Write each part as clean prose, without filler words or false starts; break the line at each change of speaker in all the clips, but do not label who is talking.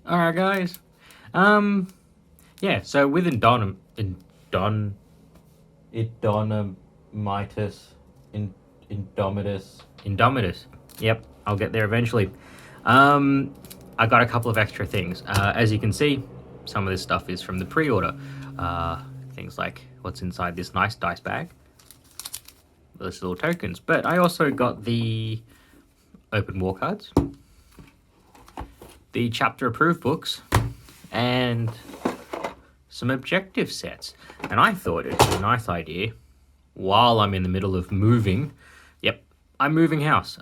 Alright guys, yeah, so with Indomitus, Indomitus, yep, I'll get there eventually. I got a couple of extra things. As you can see, some of this stuff is from the pre-order. Things like what's inside this nice dice bag, those little tokens, but I also got the open war cards, the chapter approved books, and some objective sets. And I thought it'd be a nice idea while I'm in the middle of moving. Yep, I'm moving house.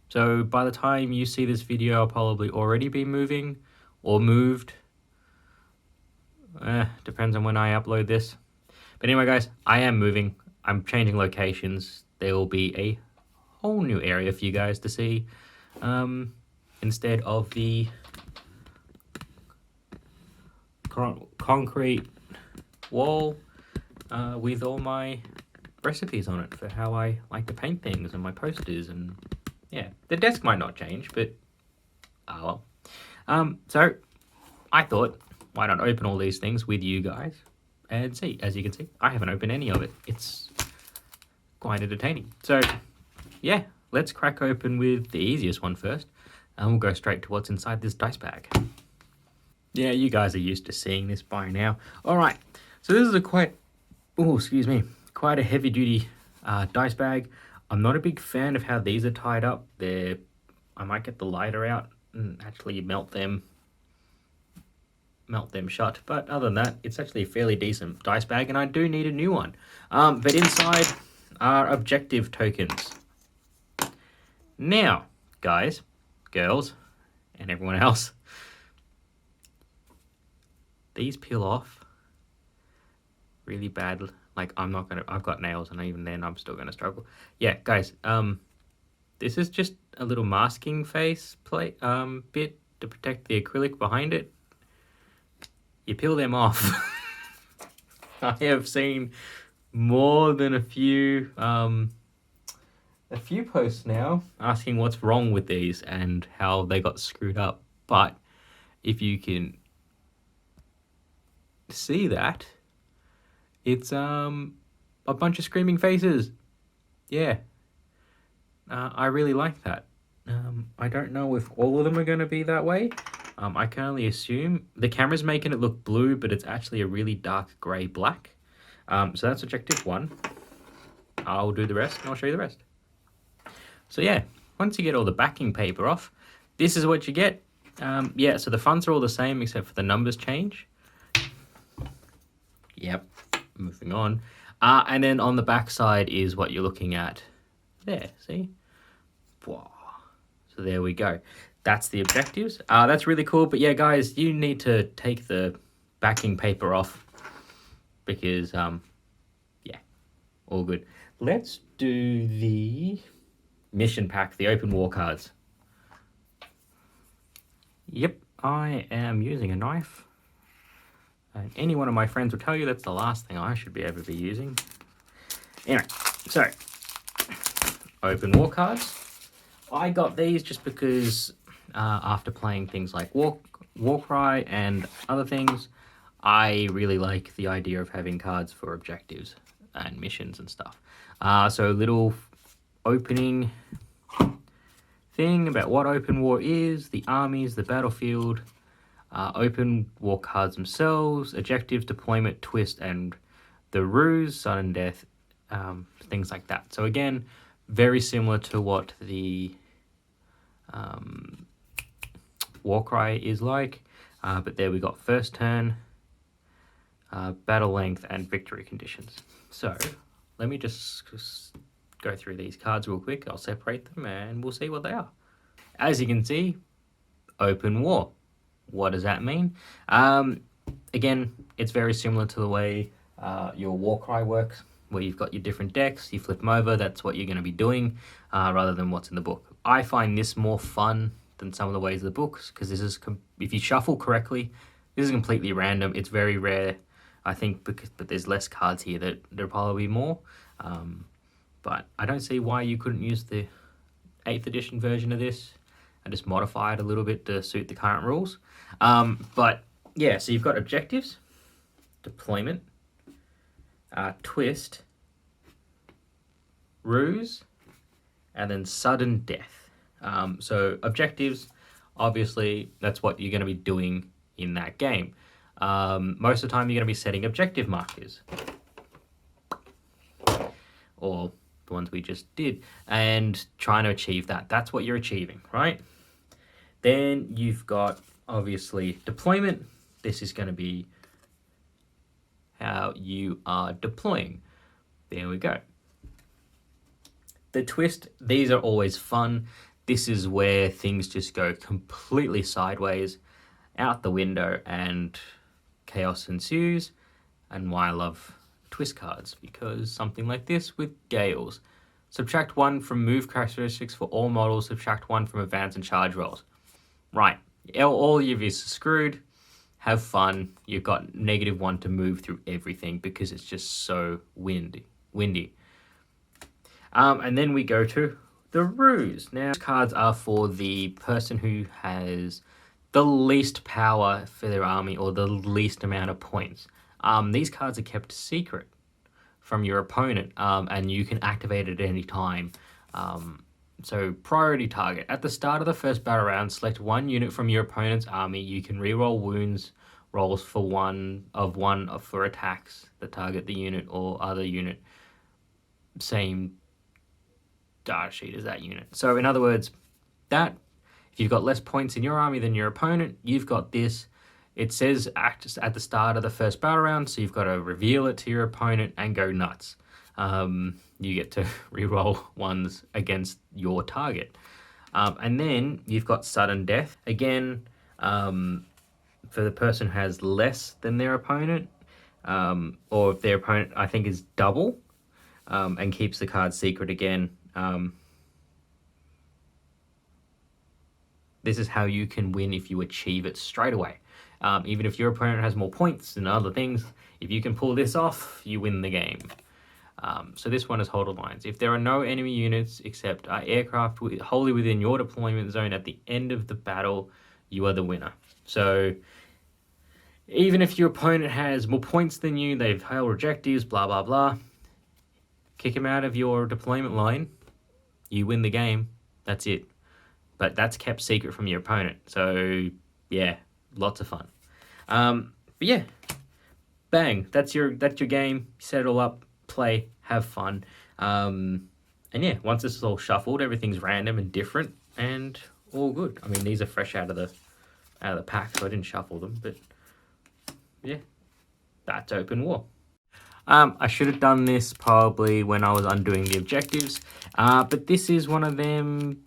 So by the time you see this video, I'll probably already be moving or moved. Depends on when I upload this. But anyway, guys, I am moving. I'm changing locations. There will be a whole new area for you guys to see. Instead of the concrete wall with all my recipes on it for how I like to paint things and my posters, and yeah, the desk might not change, but oh well. So I thought, why not open all these things with you guys and see. As you can see, I haven't opened any of it. It's quite entertaining. So yeah, let's crack open with the easiest one first, and we'll go straight to what's inside this dice bag. Yeah, you guys are used to seeing this by now. All right, so this is a quite a heavy duty dice bag. I'm not a big fan of how these are tied up. I might get the lighter out and actually melt them shut. But other than that, it's actually a fairly decent dice bag, and I do need a new one. But inside are objective tokens. Now, guys, girls, and everyone else, these peel off really bad. Like, I've got nails, and even then I'm still gonna struggle. Yeah, guys, this is just a little masking face plate bit to protect the acrylic behind it. You peel them off. I have seen more than a few posts now asking what's wrong with these and how they got screwed up. But if you can see that, it's a bunch of screaming faces. Yeah, I really like that. I don't know if all of them are going to be that way. I can only assume. The camera's making it look blue, but it's actually a really dark grey black. So that's objective 1. I'll do the rest and I'll show you the rest. So yeah, once you get all the backing paper off, this is what you get. Yeah, so the fronts are all the same except for the numbers change. Yep, moving on. And then on the back side is what you're looking at there, see? Wow. So there we go. That's the objectives. That's really cool. But yeah, guys, you need to take the backing paper off because, yeah, all good. Let's do the mission pack, the open war cards. Yep, I am using a knife. And any one of my friends will tell you that's the last thing I should be able to be using. Anyway, so, open war cards. I got these just because after playing things like Warcry and other things, I really like the idea of having cards for objectives and missions and stuff. So a little opening thing about what open war is, the armies, the battlefield, open war cards themselves, objectives, deployment, twist, and the ruse, sudden death, things like that. So again, very similar to what the Warcry is like, but there we got first turn, battle length, and victory conditions. So let me just go through these cards real quick. I'll separate them and we'll see what they are. As you can see, open war. What does that mean? Again, it's very similar to the way your Warcry works, where you've got your different decks, you flip them over, that's what you're going to be doing, rather than what's in the book. I find this more fun than some of the ways of the books, because this is, if you shuffle correctly, this is completely random. It's very rare, I think, but there's less cards here. There'll probably be more, but I don't see why you couldn't use the 8th edition version of this. I just modify it a little bit to suit the current rules. But yeah, so you've got objectives, deployment, twist, ruse, and then sudden death. So objectives, obviously, that's what you're going to be doing in that game. Most of the time, you're going to be setting objective markers, or the ones we just did, and trying to achieve that. That's what you're achieving, right? Then you've got, obviously, deployment. This is going to be how you are deploying. There we go. The twist, these are always fun. This is where things just go completely sideways, out the window, and chaos ensues. And why I love twist cards, because something like this with Gales. Subtract 1 from move characteristics for all models, subtract 1 from advance and charge rolls. Right, all of you are screwed. Have fun. You've got -1 to move through everything because it's just so windy. And then we go to the ruse. Now, these cards are for the person who has the least power for their army or the least amount of points. These cards are kept secret from your opponent, and you can activate it at any time. So, priority target. At the start of the first battle round, select 1 unit from your opponent's army. You can reroll wounds rolls for one for attacks that target the unit or other unit. Same data sheet as that unit. So, in other words, that if you've got less points in your army than your opponent, you've got this. It says act at the start of the first battle round, so you've got to reveal it to your opponent and go nuts. You get to reroll ones against your target. And then you've got sudden death. Again, for the person who has less than their opponent, or if their opponent, I think, is double, and keeps the card secret again. This is how you can win if you achieve it straight away. Even if your opponent has more points and other things, if you can pull this off, you win the game. So this one is hold lines. If there are no enemy units except aircraft wholly within your deployment zone at the end of the battle, you are the winner. So even if your opponent has more points than you, they've held objectives, blah, blah, blah, kick them out of your deployment line, you win the game. That's it. But that's kept secret from your opponent. So yeah, lots of fun. But yeah, bang, that's your game. Set it all up, play, have fun. And yeah, once this is all shuffled, everything's random and different and all good. I mean, these are fresh out of the pack, so I didn't shuffle them, but yeah, that's open war. I should have done this probably when I was undoing the objectives, but this is one of them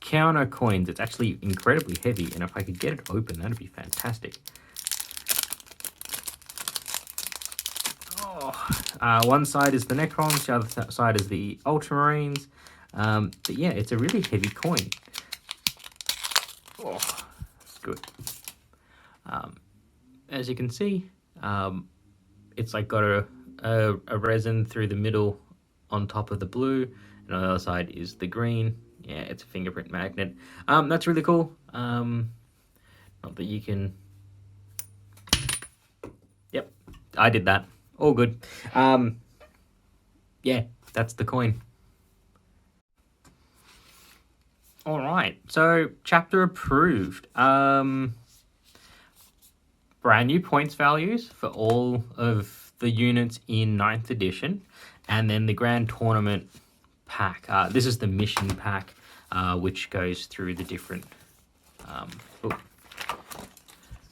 counter coins. It's actually incredibly heavy, and if I could get it open, that'd be fantastic. One side is the Necrons, the other side is the Ultramarines. But yeah, it's a really heavy coin. Oh, it's good. As you can see, it's like got a resin through the middle on top of the blue, and on the other side is the green. Yeah, it's a fingerprint magnet. That's really cool. Not that you can... Yep, I did that. All good. Yeah, that's the coin. All right, so chapter approved. Brand new points values for all of the units in 9th edition, and then the grand tournament pack. This is the mission pack, which goes through the different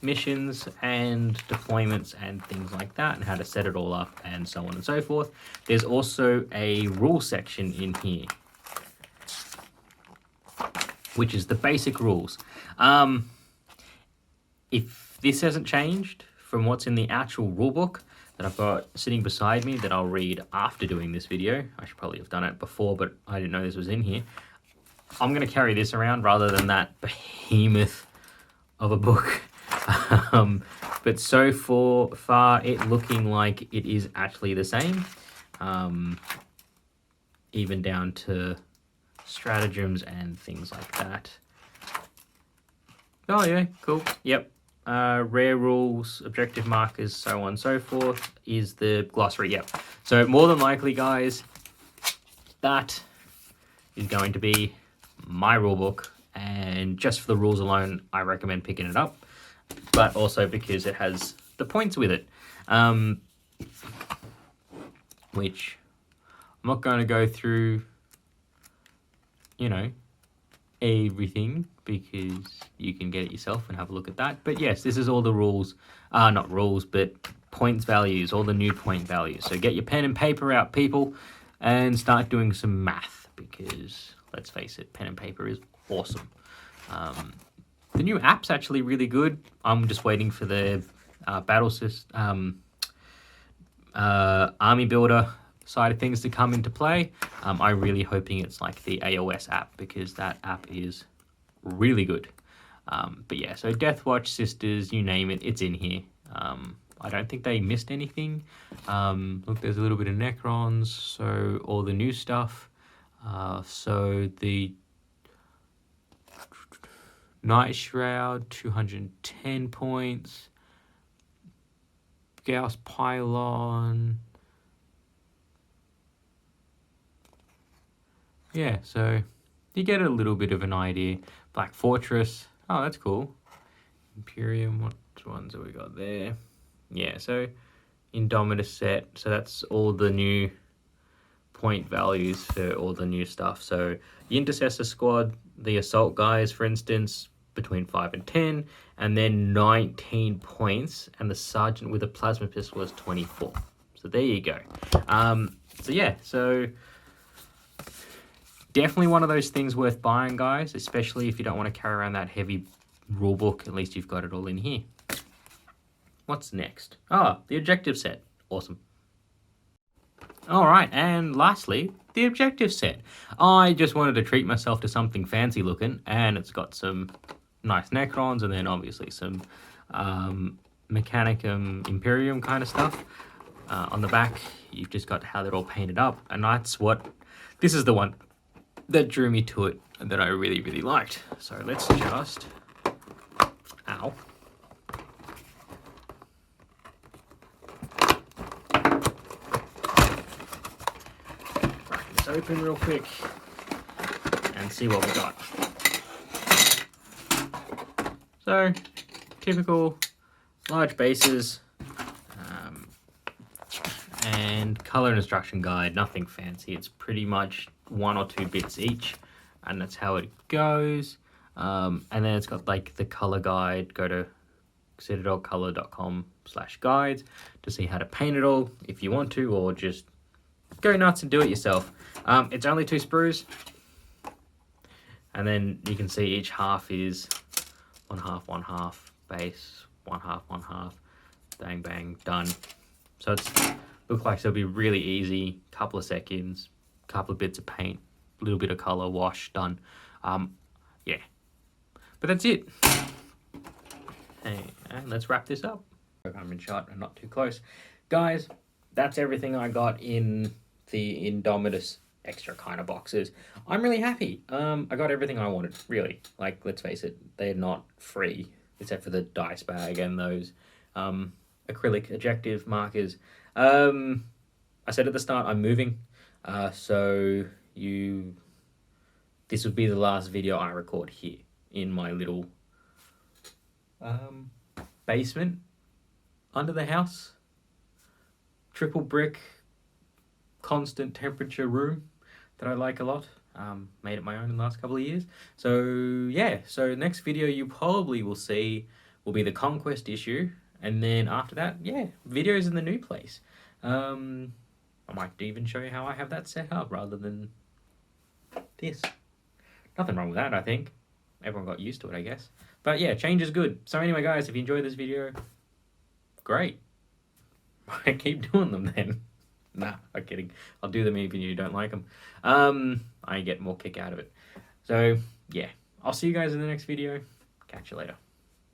missions and deployments and things like that, and how to set it all up and so on and so forth. There's also a rule section in here, which is the basic rules. If this hasn't changed from what's in the actual rulebook that I've got sitting beside me that I'll read after doing this video, I should probably have done it before, but I didn't know this was in here. I'm going to carry this around rather than that behemoth of a book. But so far, it looking like it is actually the same, even down to stratagems and things like that. Oh yeah, cool. Yep. Rare rules, objective markers, so on and so forth is the glossary. Yep. So more than likely, guys, that is going to be my rulebook, and just for the rules alone, I recommend picking it up, but also because it has the points with it, which I'm not going to go through, you know, everything, because you can get it yourself and have a look at that. But yes, this is all the rules, not rules, but points values, all the new point values. So get your pen and paper out, people, and start doing some math, because let's face it, pen and paper is awesome. The new app's actually really good. I'm just waiting for the battle system, army builder side of things to come into play. I'm really hoping it's like the AOS app, because that app is really good. But yeah, so Deathwatch, Sisters, you name it, it's in here. I don't think they missed anything. Look, there's a little bit of Necrons, so all the new stuff. So the Night Shroud, 210 points. Gauss Pylon. Yeah, so you get a little bit of an idea. Black Fortress. Oh, that's cool. Imperium, what ones have we got there? Yeah, so Indomitus set. So that's all the new point values for all the new stuff. So the Intercessor Squad, the Assault guys, for instance, between 5 and 10, and then 19 points, and the Sergeant with a Plasma Pistol was 24. So there you go. So yeah, so definitely one of those things worth buying, guys, especially if you don't want to carry around that heavy rulebook. At least you've got it all in here. What's next? Ah, the objective set. Awesome. All right, and lastly, the objective set. I just wanted to treat myself to something fancy looking, and it's got some nice Necrons, and then obviously some Mechanicum Imperium kind of stuff. On the back, you've just got how they're all painted up, and this is the one that drew me to it and that I really, really liked. So let's just, ow. Crack this open real quick and see what we got. So, typical large bases, and color instruction guide, nothing fancy. It's pretty much 1 or 2 bits each, and that's how it goes. And then it's got like the color guide. Go to citadelcolor.com/guides to see how to paint it all if you want to, or just go nuts and do it yourself. It's only 2 sprues, and then you can see each half is 1/2 base, 1/2, bang bang, done. So it's looks like it'll be really easy, couple of seconds, couple of bits of paint, a little bit of color, wash, done. Yeah, but that's it. Hey, and let's wrap this up. I'm in shot and not too close, guys. That's everything I got in the Indomitus extra kind of boxes. I'm really happy. I got everything I wanted, really. Like, let's face it, they're not free, except for the dice bag and those acrylic objective markers. I said at the start, I'm moving, so this would be the last video I record here in my little basement under the house. Triple brick, constant temperature room that I like a lot. Made it my own in the last couple of years. So yeah, so next video you probably will see will be the Conquest issue, and then after that, yeah, videos in the new place. I might even show you how I have that set up rather than this. Nothing wrong with that, I think. Everyone got used to it, I guess. But yeah, change is good. So anyway, guys, if you enjoyed this video, great. I keep doing them then. Nah, I'm kidding. I'll do them even if you don't like them. I get more kick out of it. So yeah, I'll see you guys in the next video. Catch you later.